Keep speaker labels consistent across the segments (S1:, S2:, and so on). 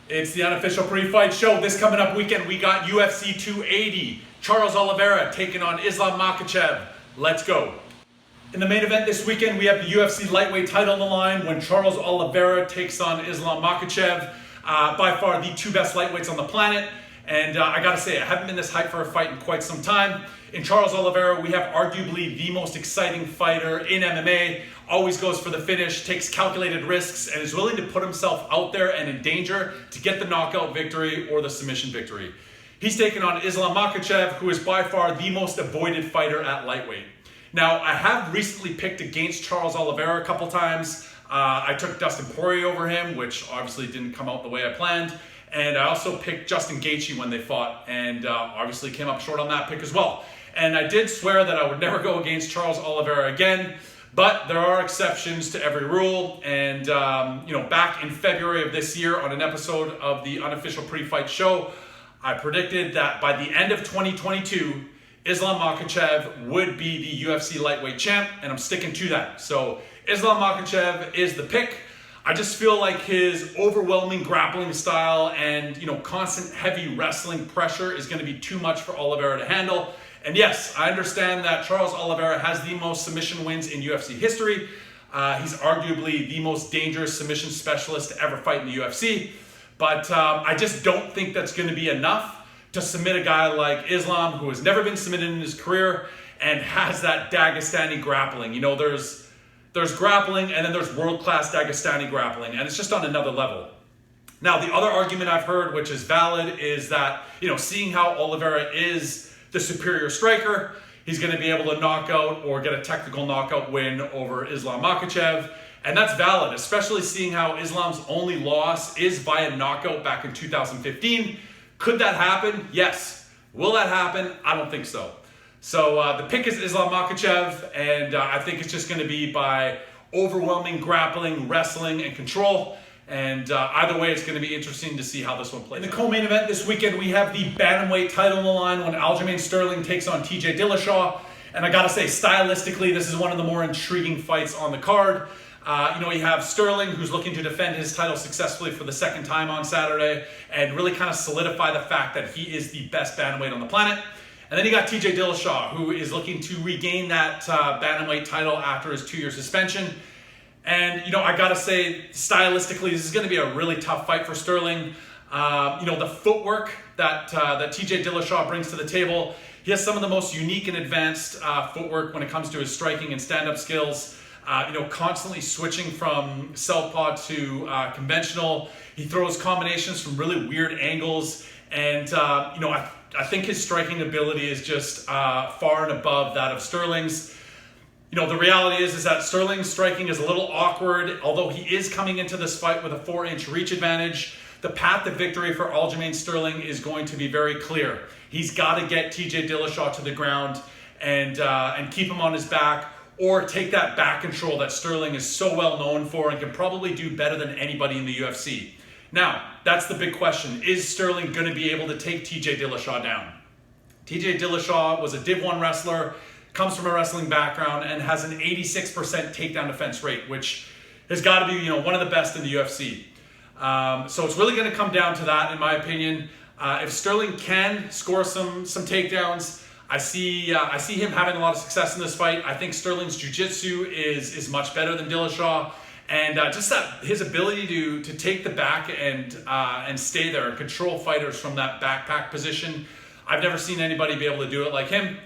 S1: It's the Unofficial Pre Fight Show. This coming up weekend, we got UFC 280. Charles Oliveira taking on Islam Makhachev. Let's go. In the main event this weekend, we have the UFC lightweight title on the line when Charles Oliveira takes on Islam Makhachev. By far the two best lightweights on the planet. And I gotta say, I haven't been this hyped for a fight in quite some time. In Charles Oliveira, we have arguably the most exciting fighter in MMA. Always goes for the finish, takes calculated risks, and is willing to put himself out there and in danger to get the knockout victory or the submission victory. He's taken on Islam Makhachev, who is by far the most avoided fighter at lightweight. Now, I have recently picked against Charles Oliveira a couple times. I took Dustin Poirier over him, which obviously didn't come out the way I planned. And I also picked Justin Gaethje when they fought, and obviously came up short on that pick as well. And I did swear that I would never go against Charles Oliveira again, but there are exceptions to every rule. And back in February of this year on an episode of the Unofficial Pre Fight Show, I predicted that by the end of 2022, Islam Makhachev would be the UFC lightweight champ, and I'm sticking to that. So Islam Makhachev is the pick. I just feel like his overwhelming grappling style and constant heavy wrestling pressure is going to be too much for Oliveira to handle. And yes, I understand that Charles Oliveira has the most submission wins in UFC history. He's arguably the most dangerous submission specialist to ever fight in the UFC. But I just don't think that's going to be enough to submit a guy like Islam, who has never been submitted in his career and has that Dagestani grappling. There's grappling, and then there's world-class Dagestani grappling, and it's just on another level. Now, the other argument I've heard, which is valid, is that, seeing how Oliveira is the superior striker, he's going to be able to knock out or get a technical knockout win over Islam Makhachev. And that's valid, especially seeing how Islam's only loss is via knockout back in 2015. Could that happen? Yes. Will that happen? I don't think so. So the pick is Islam Makhachev, and I think it's just going to be by overwhelming grappling, wrestling, and control. And either way, it's going to be interesting to see how this one plays. In the co-main event this weekend, we have the bantamweight title on the line when Aljamain Sterling takes on TJ Dillashaw. And I got to say, stylistically, this is one of the more intriguing fights on the card. You have Sterling, who's looking to defend his title successfully for the second time on Saturday and really kind of solidify the fact that he is the best bantamweight on the planet. And then you got TJ Dillashaw, who is looking to regain that bantamweight title after his 2-year suspension. And, I got to say, stylistically, this is going to be a really tough fight for Sterling. The footwork that TJ Dillashaw brings to the table, he has some of the most unique and advanced footwork when it comes to his striking and stand-up skills. Constantly switching from southpaw to conventional. He throws combinations from really weird angles. And, I think his striking ability is just far and above that of Sterling's. The reality is that Sterling's striking is a little awkward, although he is coming into this fight with a 4-inch reach advantage. The path to victory for Aljamain Sterling is going to be very clear. He's got to get TJ Dillashaw to the ground and keep him on his back, or take that back control that Sterling is so well known for and can probably do better than anybody in the UFC. Now, that's the big question. Is Sterling going to be able to take TJ Dillashaw down? TJ Dillashaw was a Div 1 wrestler, comes from a wrestling background, and has an 86% takedown defense rate, which has got to be one of the best in the UFC. So it's really going to come down to that, in my opinion. If Sterling can score some takedowns, I see him having a lot of success in this fight. I think Sterling's jiu-jitsu is much better than Dillashaw. And just that his ability to take the back and stay there and control fighters from that backpack position, I've never seen anybody be able to do it like him.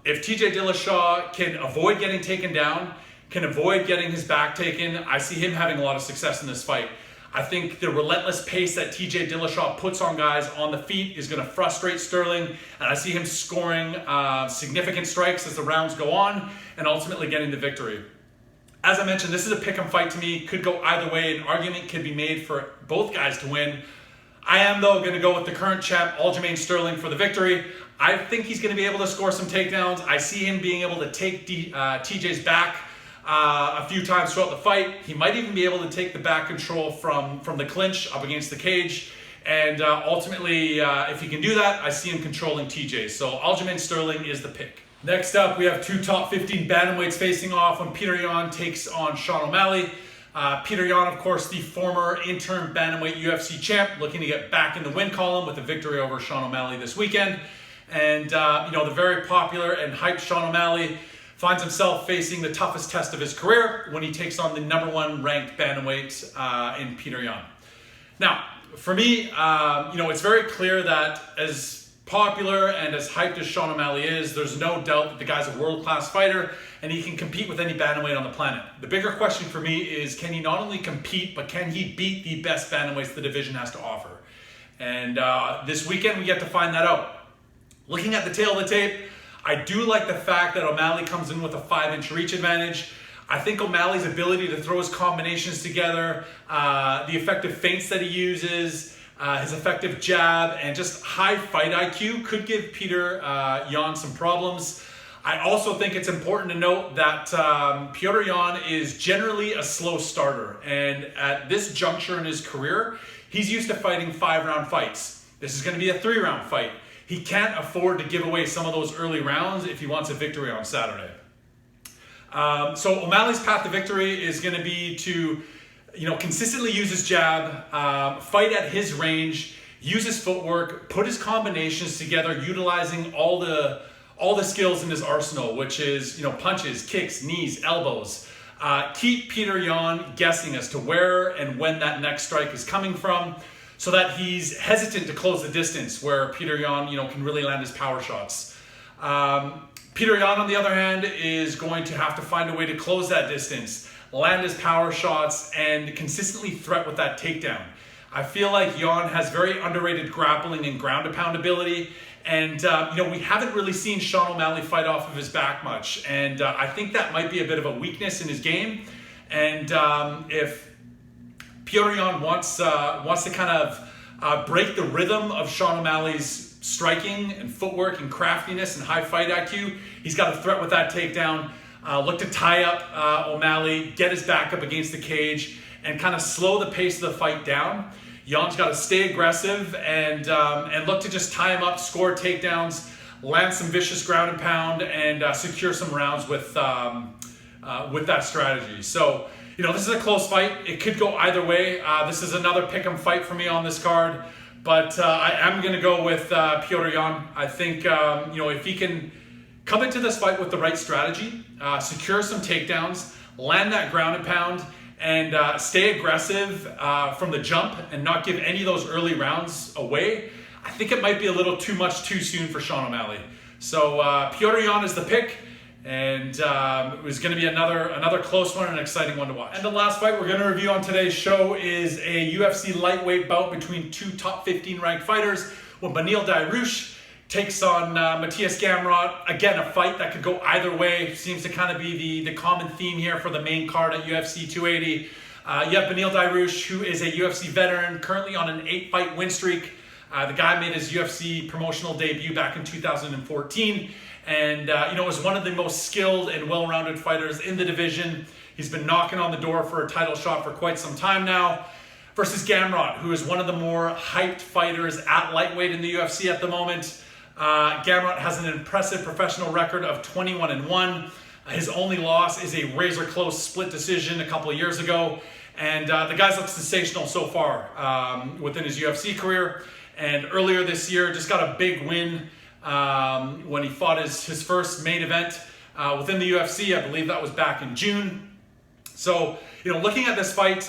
S1: If TJ Dillashaw can avoid getting taken down, can avoid getting his back taken, I see him having a lot of success in this fight. I think the relentless pace that TJ Dillashaw puts on guys on the feet is going to frustrate Sterling, and I see him scoring significant strikes as the rounds go on and ultimately getting the victory. As I mentioned, this is a pick'em fight to me. Could go either way. An argument could be made for both guys to win. I am, though, going to go with the current champ, Aljamain Sterling, for the victory. I think he's going to be able to score some takedowns. I see him being able to take TJ's back a few times throughout the fight. He might even be able to take the back control from the clinch up against the cage. And ultimately, if he can do that, I see him controlling TJ. So Aljamain Sterling is the pick. Next up, we have two top 15 bantamweights facing off when Peter Yan takes on Sean O'Malley. Peter Yan, of course, the former interim bantamweight UFC champ, looking to get back in the win column with a victory over Sean O'Malley this weekend. And, the very popular and hyped Sean O'Malley finds himself facing the toughest test of his career when he takes on the #1 ranked bantamweight in Peter Yan. Now, for me, it's very clear that as popular and as hyped as Sean O'Malley is, there's no doubt that the guy's a world-class fighter and he can compete with any bantamweight on the planet. The bigger question for me is, can he not only compete, but can he beat the best bantamweights the division has to offer? And this weekend we get to find that out. Looking at the tail of the tape, I do like the fact that O'Malley comes in with a 5-inch reach advantage. I think O'Malley's ability to throw his combinations together, the effective feints that he uses, his effective jab, and just high fight IQ could give Peter Yan some problems. I also think it's important to note that Peter Yan is generally a slow starter, and at this juncture in his career, he's used to fighting 5-round fights. This is going to be a 3-round fight. He can't afford to give away some of those early rounds if he wants a victory on Saturday. So O'Malley's path to victory is going to be to consistently use his jab, fight at his range, use his footwork, put his combinations together, utilizing all the skills in his arsenal, which is, punches, kicks, knees, elbows. Keep Peter Yan guessing as to where and when that next strike is coming from, so that he's hesitant to close the distance where Peter Yan, can really land his power shots. Peter Yan, on the other hand, is going to have to find a way to close that distance, land his power shots, and consistently threat with that takedown. I feel like Yan has very underrated grappling and ground and pound ability, and we haven't really seen Sean O'Malley fight off of his back much, and I think that might be a bit of a weakness in his game. And if Peter Yan wants to kind of break the rhythm of Sean O'Malley's striking and footwork and craftiness and high fight IQ, he's got to threat with that takedown. Look to tie up O'Malley, get his back up against the cage, and kind of slow the pace of the fight down. Yan's got to stay aggressive and look to just tie him up, score takedowns, land some vicious ground and pound, and secure some rounds with that strategy. So, this is a close fight. It could go either way. This is another pick'em fight for me on this card, but I am going to go with Peter Yan. I think, if he can come into this fight with the right strategy, secure some takedowns, land that ground and pound, and stay aggressive from the jump and not give any of those early rounds away, I think it might be a little too much too soon for Sean O'Malley. So Peter Yan is the pick, and it was going to be another close one and an exciting one to watch. And the last fight we're going to review on today's show is a UFC lightweight bout between two top 15 ranked fighters, when Beneil Dariush takes on Matthias Gamron. Again, a fight that could go either way. Seems to kind of be the common theme here for the main card at UFC 280. You have Beneil Dariush, who is a UFC veteran, currently on an 8-fight win streak. The guy made his UFC promotional debut back in 2014, and was one of the most skilled and well-rounded fighters in the division. He's been knocking on the door for a title shot for quite some time now. Versus Gamron, who is one of the more hyped fighters at lightweight in the UFC at the moment. Gamron has an impressive professional record of 21-1. His only loss is a razor-close split decision a couple of years ago. And the guy's looked sensational so far within his UFC career. And earlier this year, just got a big win when he fought his first main event within the UFC. I believe that was back in June. So, looking at this fight,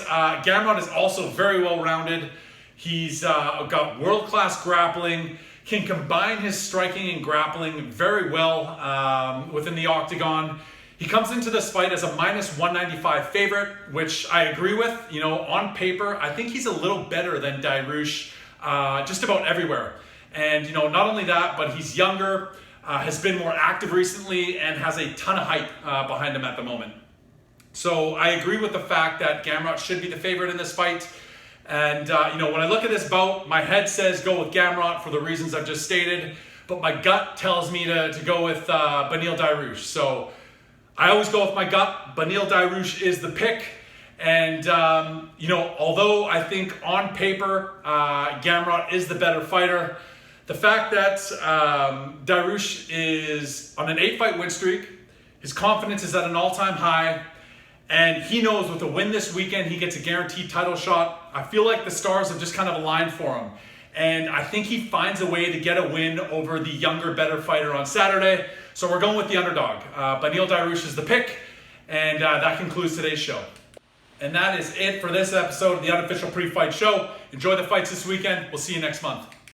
S1: Gamron is also very well-rounded. He's got world-class grappling, can combine his striking and grappling very well within the octagon. He comes into this fight as a -195 favorite, which I agree with. On paper, I think he's a little better than Derush just about everywhere. And, not only that, but he's younger, has been more active recently, and has a ton of hype behind him at the moment. So I agree with the fact that Gamron should be the favorite in this fight. And, when I look at this bout, my head says go with Gamron for the reasons I've just stated, but my gut tells me to go with Beneil Dariush. So I always go with my gut. Beneil Dariush is the pick. And, although I think on paper, Gamron is the better fighter, the fact that Dariush is on an 8-fight win streak, his confidence is at an all-time high, And he knows with a win this weekend, he gets a guaranteed title shot. I feel like the stars have just kind of aligned for him. And I think he finds a way to get a win over the younger, better fighter on Saturday. So we're going with the underdog. Beneil Dariush is the pick. And that concludes today's show. And that is it for this episode of the Unofficial Pre Fight Show. Enjoy the fights this weekend. We'll see you next month.